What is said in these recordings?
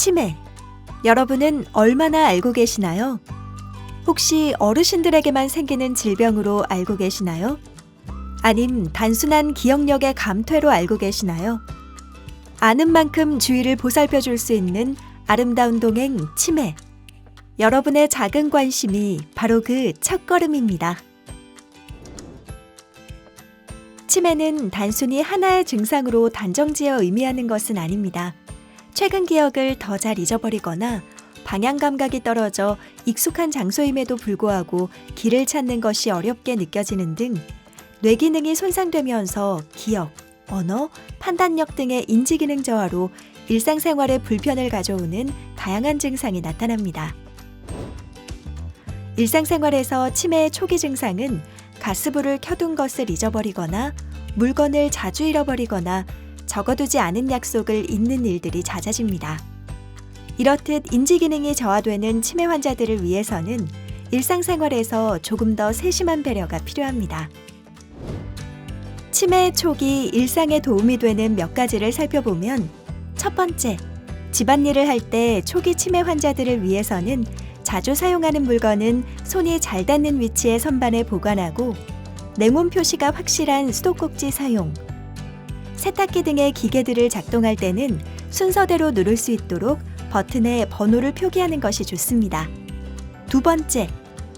치매. 여러분은 얼마나 알고 계시나요? 혹시 어르신들에게만 생기는 질병으로 알고 계시나요? 아님 단순한 기억력의 감퇴로 알고 계시나요? 아는 만큼 주위를 보살펴 줄 수 있는 아름다운 동행 치매. 여러분의 작은 관심이 바로 그 첫걸음입니다. 치매는 단순히 하나의 증상으로 단정지어 의미하는 것은 아닙니다. 최근 기억을 더 잘 잊어버리거나 방향 감각이 떨어져 익숙한 장소임에도 불구하고 길을 찾는 것이 어렵게 느껴지는 등 뇌 기능이 손상되면서 기억, 언어, 판단력 등의 인지 기능 저하로 일상생활에 불편을 가져오는 다양한 증상이 나타납니다. 일상생활에서 치매의 초기 증상은 가스불을 켜둔 것을 잊어버리거나 물건을 자주 잃어버리거나 적어두지 않은 약속을 잊는 일들이 잦아집니다. 이렇듯 인지 기능이 저하되는 치매 환자들을 위해서는 일상생활에서 조금 더 세심한 배려가 필요합니다. 치매 초기 일상에 도움이 되는 몇 가지를 살펴보면, 첫 번째, 집안일을 할 때 초기 치매 환자들을 위해서는 자주 사용하는 물건은 손이 잘 닿는 위치에 선반에 보관하고 냉온 표시가 확실한 수도꼭지 사용, 세탁기 등의 기계들을 작동할 때는 순서대로 누를 수 있도록 버튼에 번호를 표기하는 것이 좋습니다. 두 번째,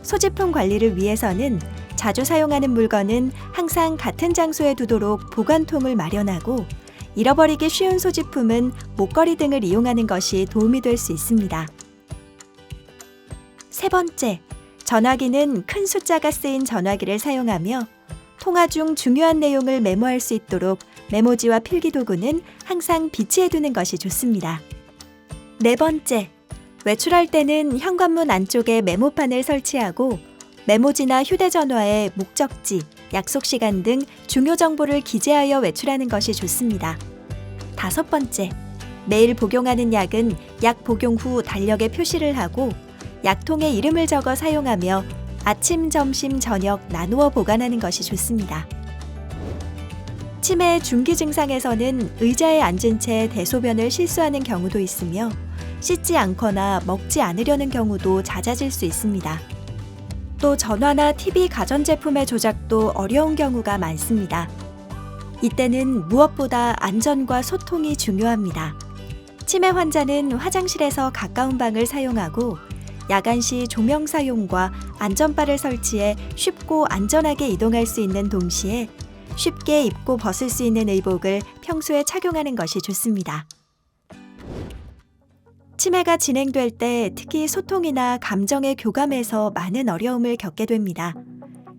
소지품 관리를 위해서는 자주 사용하는 물건은 항상 같은 장소에 두도록 보관통을 마련하고 잃어버리기 쉬운 소지품은 목걸이 등을 이용하는 것이 도움이 될 수 있습니다. 세 번째, 전화기는 큰 숫자가 쓰인 전화기를 사용하며 통화 중 중요한 내용을 메모할 수 있도록 메모지와 필기도구는 항상 비치해 두는 것이 좋습니다. 네 번째, 외출할 때는 현관문 안쪽에 메모판을 설치하고 메모지나 휴대전화에 목적지, 약속 시간 등 중요 정보를 기재하여 외출하는 것이 좋습니다. 다섯 번째, 매일 복용하는 약은 약 복용 후 달력에 표시를 하고 약통에 이름을 적어 사용하며 아침, 점심, 저녁 나누어 보관하는 것이 좋습니다. 치매의 중기 증상에서는 의자에 앉은 채 대소변을 실수하는 경우도 있으며 씻지 않거나 먹지 않으려는 경우도 잦아질 수 있습니다. 또 전화나 TV 가전제품의 조작도 어려운 경우가 많습니다. 이때는 무엇보다 안전과 소통이 중요합니다. 치매 환자는 화장실에서 가까운 방을 사용하고 야간 시 조명 사용과 안전바를 설치해 쉽고 안전하게 이동할 수 있는 동시에 쉽게 입고 벗을 수 있는 의복을 평소에 착용하는 것이 좋습니다. 치매가 진행될 때 특히 소통이나 감정의 교감에서 많은 어려움을 겪게 됩니다.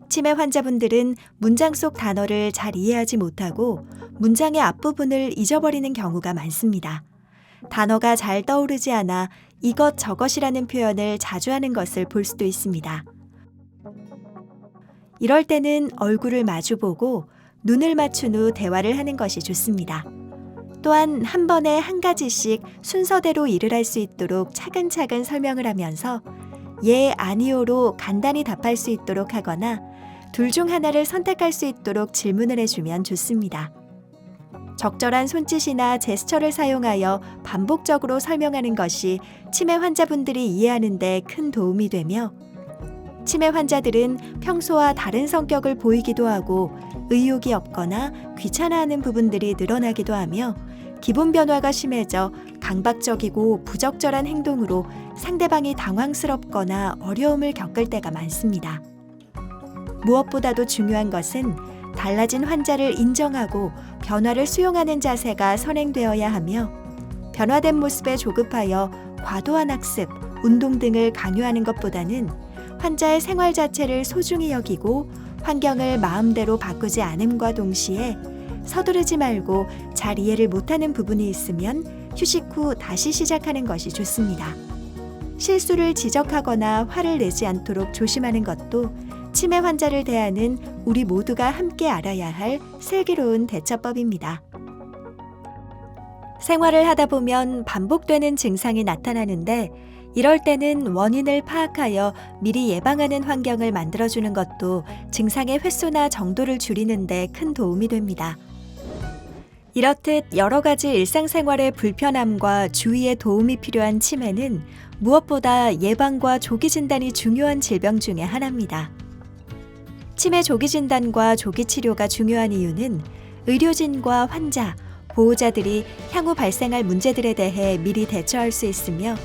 치매 환자분들은 문장 속 단어를 잘 이해하지 못하고 문장의 앞부분을 잊어버리는 경우가 많습니다. 단어가 잘 떠오르지 않아 이것저것이라는 표현을 자주 하는 것을 볼 수도 있습니다. 이럴 때는 얼굴을 마주보고 눈을 맞춘 후 대화를 하는 것이 좋습니다. 또한 한 번에 한 가지씩 순서대로 일을 할 수 있도록 차근차근 설명을 하면서 예, 아니요로 간단히 답할 수 있도록 하거나 둘 중 하나를 선택할 수 있도록 질문을 해주면 좋습니다. 적절한 손짓이나 제스처를 사용하여 반복적으로 설명하는 것이 치매 환자분들이 이해하는 데 큰 도움이 되며 치매 환자들은 평소와 다른 성격을 보이기도 하고 의욕이 없거나 귀찮아하는 부분들이 늘어나기도 하며 기분 변화가 심해져 강박적이고 부적절한 행동으로 상대방이 당황스럽거나 어려움을 겪을 때가 많습니다. 무엇보다도 중요한 것은 달라진 환자를 인정하고 변화를 수용하는 자세가 선행되어야 하며 변화된 모습에 조급하여 과도한 학습, 운동 등을 강요하는 것보다는 환자의 생활 자체를 소중히 여기고 환경을 마음대로 바꾸지 않음과 동시에 서두르지 말고 잘 이해를 못하는 부분이 있으면 휴식 후 다시 시작하는 것이 좋습니다. 실수를 지적하거나 화를 내지 않도록 조심하는 것도 치매 환자를 대하는 우리 모두가 함께 알아야 할 슬기로운 대처법입니다. 생활을 하다 보면 반복되는 증상이 나타나는데 이럴 때는 원인을 파악하여 미리 예방하는 환경을 만들어주는 것도 증상의 횟수나 정도를 줄이는 데 큰 도움이 됩니다. 이렇듯 여러 가지 일상생활의 불편함과 주의에 도움이 필요한 치매는 무엇보다 예방과 조기 진단이 중요한 질병 중에 하나입니다. 치매 조기 진단과 조기 치료가 중요한 이유는 의료진과 환자, 보호자들이 향후 발생할 문제들에 대해 미리 대처할 수 있으며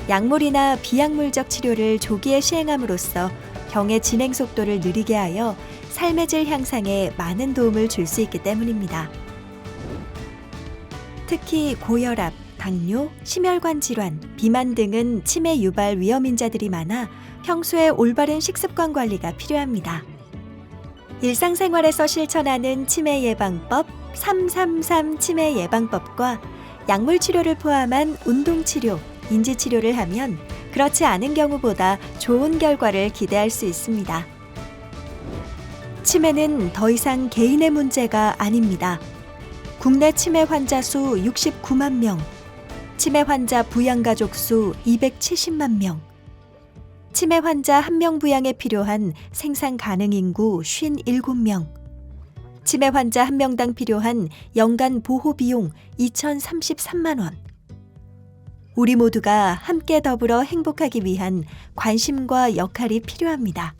약물이나 비약물적 치료를 조기에 시행함으로써 병의 진행 속도를 느리게 하여 삶의 질 향상에 많은 도움을 줄 수 있기 때문입니다. 특히 고혈압, 당뇨, 심혈관 질환, 비만 등은 치매 유발 위험 인자들이 많아 평소에 올바른 식습관 관리가 필요합니다. 일상생활에서 실천하는 치매 예방법 333 치매 예방법과 약물 치료를 포함한 운동 치료, 인지 치료를 하면 그렇지 않은 경우보다 좋은 결과를 기대할 수 있습니다. 치매는 더 이상 개인의 문제가 아닙니다. 국내 치매 환자 수 69만 명, 치매 환자 부양가족 수 270만 명, 치매 환자 1명 부양에 필요한 생산 가능 인구 57명, 치매 환자 1명당 필요한 연간 보호 비용 2,033만 원. 우리 모두가 함께 더불어 행복하기 위한 관심과 역할이 필요합니다.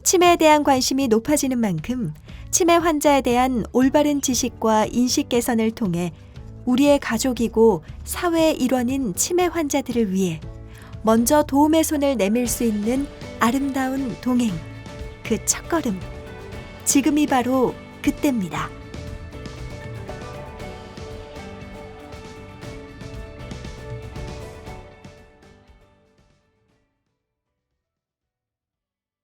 치매에 대한 관심이 높아지는 만큼 치매 환자에 대한 올바른 지식과 인식 개선을 통해 우리의 가족이고 사회의 일원인 치매 환자들을 위해 먼저 도움의 손을 내밀 수 있는 아름다운 동행, 그 첫걸음. 지금이 바로 그때입니다.